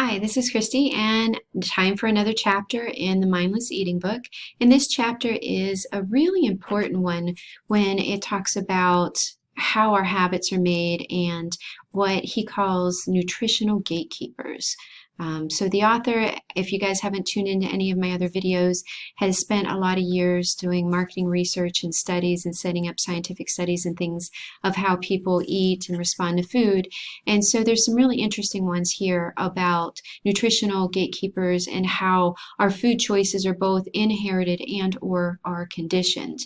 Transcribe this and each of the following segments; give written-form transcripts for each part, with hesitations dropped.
Hi, this is Christy, and time for another chapter in the Mindless Eating book. And this chapter is a really important one when it talks about how our habits are made and what he calls nutritional gatekeepers. So the author, if you guys haven't tuned into any of my other videos, has spent a lot of years doing marketing research and studies and setting up scientific studies and things of how people eat and respond to food. And so there's some really interesting ones here about nutritional gatekeepers and how our food choices are both inherited and or are conditioned.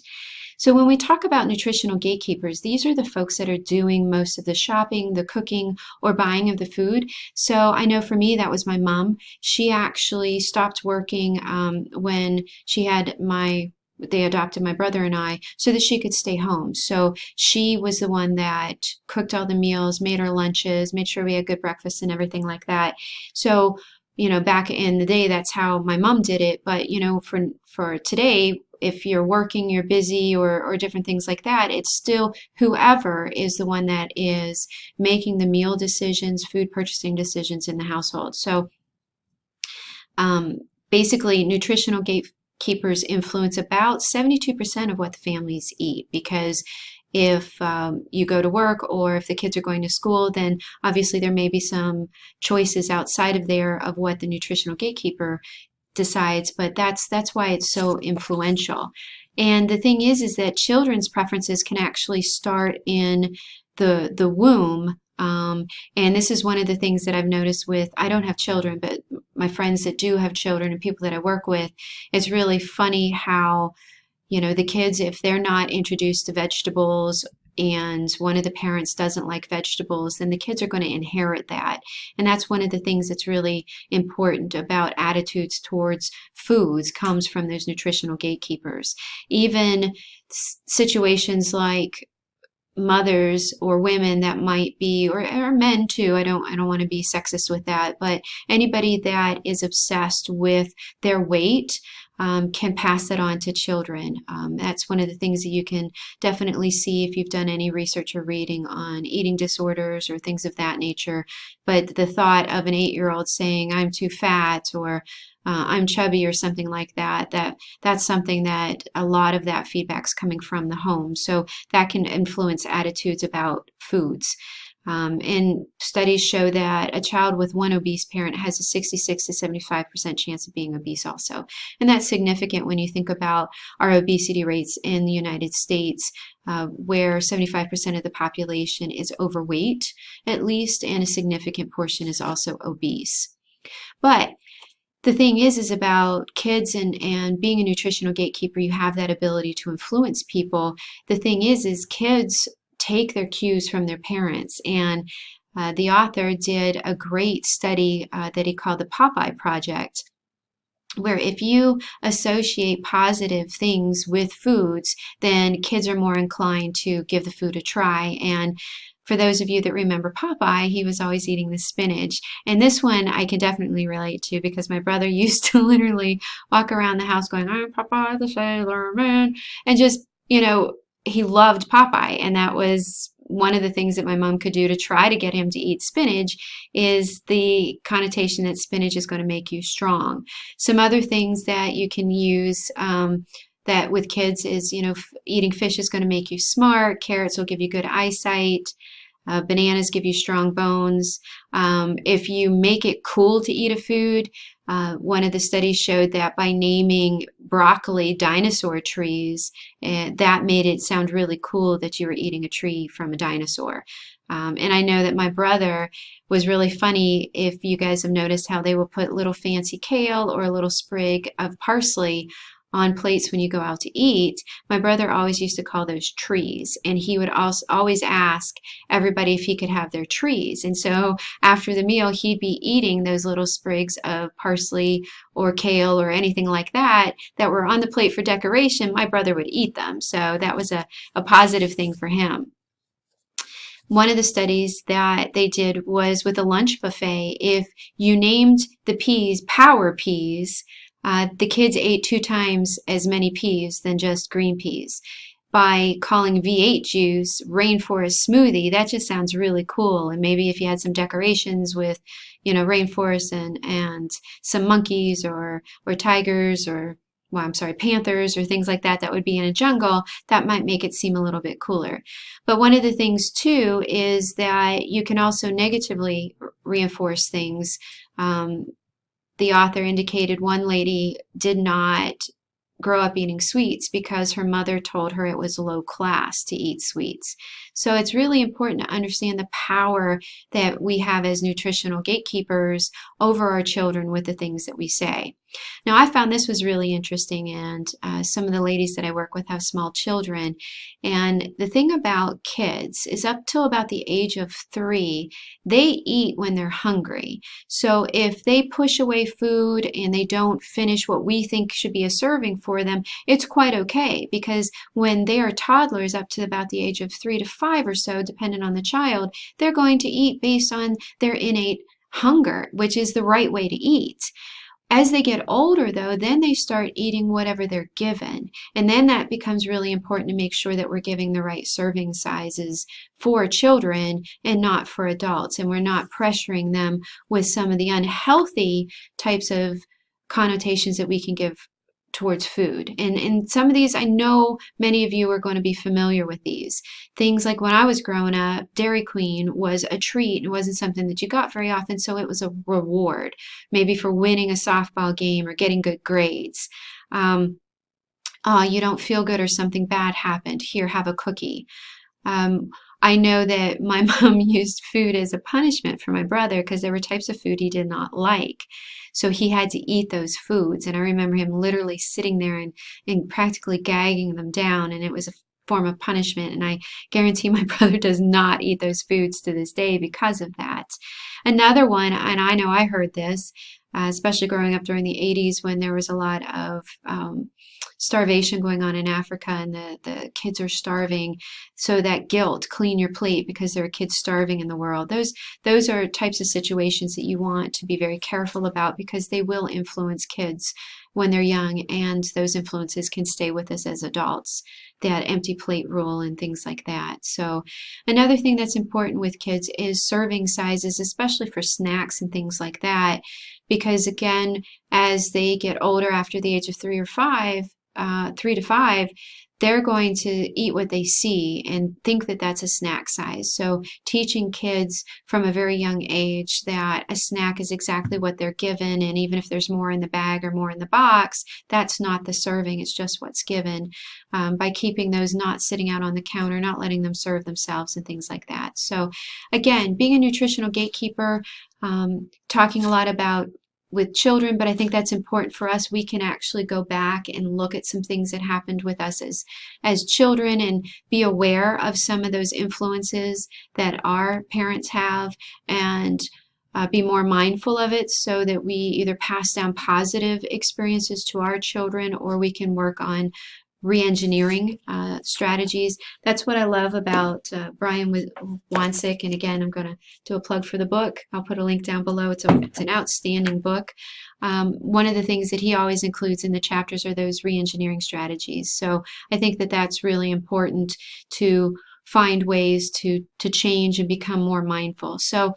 So when we talk about nutritional gatekeepers, these are the folks that are doing most of the shopping, the cooking, or buying of the food. So I know for me, that was my mom. She actually stopped working when she had they adopted my brother and I so that she could stay home. So she was the one that cooked all the meals, made our lunches, made sure we had good breakfast and everything like that. So, back in the day, that's how my mom did it. But, for today, if you're working, you're busy, or different things like that, it's still whoever is the one that is making the meal decisions, food purchasing decisions in the household. So basically, nutritional gatekeepers influence about 72% of what the families eat, because if you go to work or if the kids are going to school, then obviously there may be some choices outside of there of what the nutritional gatekeeper decides, but that's why it's so influential. And the thing is that children's preferences can actually start in the womb. And this is one of the things that I've noticed with, I don't have children, but my friends that do have children and people that I work with, it's really funny how, the kids, if they're not introduced to vegetables and one of the parents doesn't like vegetables, then the kids are going to inherit that. And that's one of the things that's really important about attitudes towards foods, comes from those nutritional gatekeepers. Even situations like mothers or women that might be, or men too, I don't want to be sexist with that, but anybody that is obsessed with their weight can pass that on to children. That's one of the things that you can definitely see if you've done any research or reading on eating disorders or things of that nature. But the thought of an 8-year-old saying, I'm too fat, or I'm chubby, or something like that, that's something that a lot of that feedback's coming from the home. So that can influence attitudes about foods. And studies show that a child with one obese parent has a 66 to 75% chance of being obese also. And that's significant when you think about our obesity rates in the United States, where 75% of the population is overweight, at least, and a significant portion is also obese. But the thing is about kids and being a nutritional gatekeeper, you have that ability to influence people. The thing is kids take their cues from their parents. And the author did a great study that he called the Popeye Project, where if you associate positive things with foods, then kids are more inclined to give the food a try. And for those of you that remember Popeye, he was always eating the spinach. And this one I can definitely relate to, because my brother used to literally walk around the house going, I'm Popeye the Sailor Man. And just, he loved Popeye. And that was one of the things that my mom could do to try to get him to eat spinach, is the connotation that spinach is going to make you strong. Some other things that you can use that with kids is, eating fish is going to make you smart. Carrots will give you good eyesight. Bananas give you strong bones. If you make it cool to eat a food, one of the studies showed that by naming broccoli dinosaur trees, that made it sound really cool that you were eating a tree from a dinosaur. And I know that my brother was really funny, if you guys have noticed how they will put little fancy kale or a little sprig of parsley on plates when you go out to eat. My brother always used to call those trees, and he would also always ask everybody if he could have their trees. And so after the meal, he'd be eating those little sprigs of parsley or kale or anything like that were on the plate for decoration. My brother would eat them. So that was a positive thing for him. One of the studies that they did was with a lunch buffet. If you named the peas power peas, the kids ate 2 times as many peas than just green peas. By calling V8 juice rainforest smoothie, that just sounds really cool. And maybe if you had some decorations with, rainforest and some monkeys or tigers or, well, I'm sorry, panthers or things like that that would be in a jungle, that might make it seem a little bit cooler. But one of the things too is that you can also negatively reinforce things. The author indicated one lady did not grow up eating sweets because her mother told her it was low class to eat sweets. So it's really important to understand the power that we have as nutritional gatekeepers over our children with the things that we say. Now, I found this was really interesting, and some of the ladies that I work with have small children. And the thing about kids is up till about the age of 3, they eat when they're hungry. So if they push away food and they don't finish what we think should be a serving for them, it's quite okay, because when they are toddlers up to about the age of 3 to 5 or so, depending on the child, they're going to eat based on their innate hunger, which is the right way to eat. As they get older, though, then they start eating whatever they're given. And then that becomes really important to make sure that we're giving the right serving sizes for children and not for adults. And we're not pressuring them with some of the unhealthy types of connotations that we can give towards food. And some of these, I know many of you are going to be familiar with these. Things like when I was growing up, Dairy Queen was a treat. It wasn't something that you got very often, so it was a reward, maybe for winning a softball game or getting good grades. You don't feel good or something bad happened. Here, have a cookie. I know that my mom used food as a punishment for my brother because there were types of food he did not like. So he had to eat those foods. And I remember him literally sitting there and practically gagging them down. And it was a form of punishment. And I guarantee my brother does not eat those foods to this day because of that. Another one, and I know I heard this, especially growing up during the 80s when there was a lot of starvation going on in Africa and the kids are starving. So that guilt, clean your plate because there are kids starving in the world. Those are types of situations that you want to be very careful about because they will influence kids when they're young, and those influences can stay with us as adults, that empty plate rule and things like that. So another thing that's important with kids is serving sizes, especially for snacks and things like that, because again, as they get older after the age of 3 or 5, 3 to 5, they're going to eat what they see and think that that's a snack size. So teaching kids from a very young age that a snack is exactly what they're given, and even if there's more in the bag or more in the box, that's not the serving, it's just what's given, by keeping those not sitting out on the counter, not letting them serve themselves and things like that. So again, being a nutritional gatekeeper, talking a lot about with children, but I think that's important for us. We can actually go back and look at some things that happened with us as children and be aware of some of those influences that our parents have, and be more mindful of it so that we either pass down positive experiences to our children or we can work on re-engineering strategies. That's what I love about Brian Wansink. And again, I'm going to do a plug for the book. I'll put a link down below. It's an outstanding book. One of the things that he always includes in the chapters are those re-engineering strategies. So I think that that's really important to find ways to change and become more mindful. So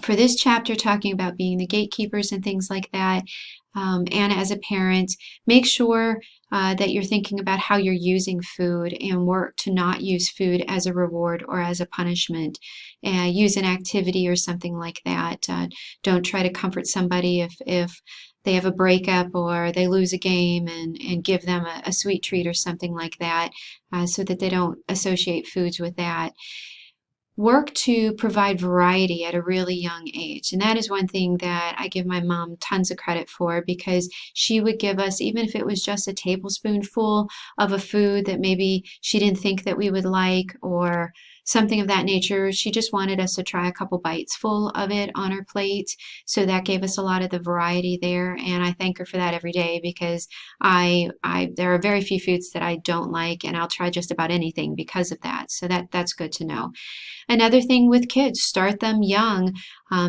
for this chapter, talking about being the gatekeepers and things like that, and as a parent, make sure that you're thinking about how you're using food and work to not use food as a reward or as a punishment. Use an activity or something like that. Don't try to comfort somebody if they have a breakup or they lose a game and give them a sweet treat or something like that, so that they don't associate foods with that. Work to provide variety at a really young age. And that is one thing that I give my mom tons of credit for, because she would give us, even if it was just a tablespoonful of a food that maybe she didn't think that we would like or something of that nature, she just wanted us to try a couple bites full of it on her plate. So that gave us a lot of the variety there, and I thank her for that every day, because there are very few foods that I don't like, and I'll try just about anything because of that. So that's good to know. Another thing with kids, start them young.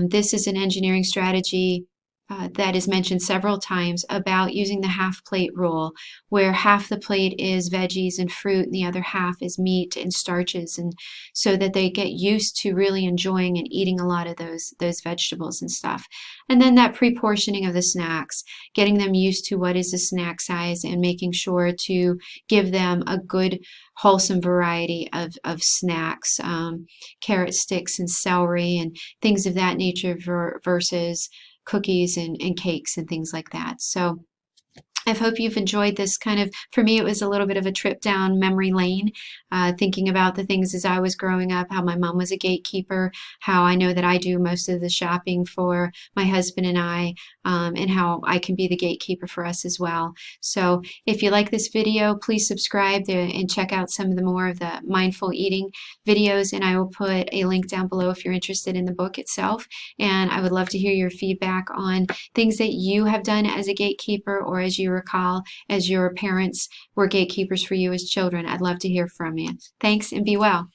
This is an engineering strategy that is mentioned several times about using the half plate rule, where half the plate is veggies and fruit and the other half is meat and starches, and so that they get used to really enjoying and eating a lot of those vegetables and stuff. And then that pre-portioning of the snacks, getting them used to what is a snack size and making sure to give them a good wholesome variety of snacks, carrot sticks and celery and things of that nature versus cookies and cakes and things like that. So I hope you've enjoyed this kind of, for me, it was a little bit of a trip down memory lane, thinking about the things as I was growing up, how my mom was a gatekeeper, how I know that I do most of the shopping for my husband and I, and how I can be the gatekeeper for us as well. So if you like this video, please subscribe there and check out some of the more of the mindful eating videos, and I will put a link down below if you're interested in the book itself. And I would love to hear your feedback on things that you have done as a gatekeeper, or as you recall as your parents were gatekeepers for you as children. I'd love to hear from you. Thanks, and be well.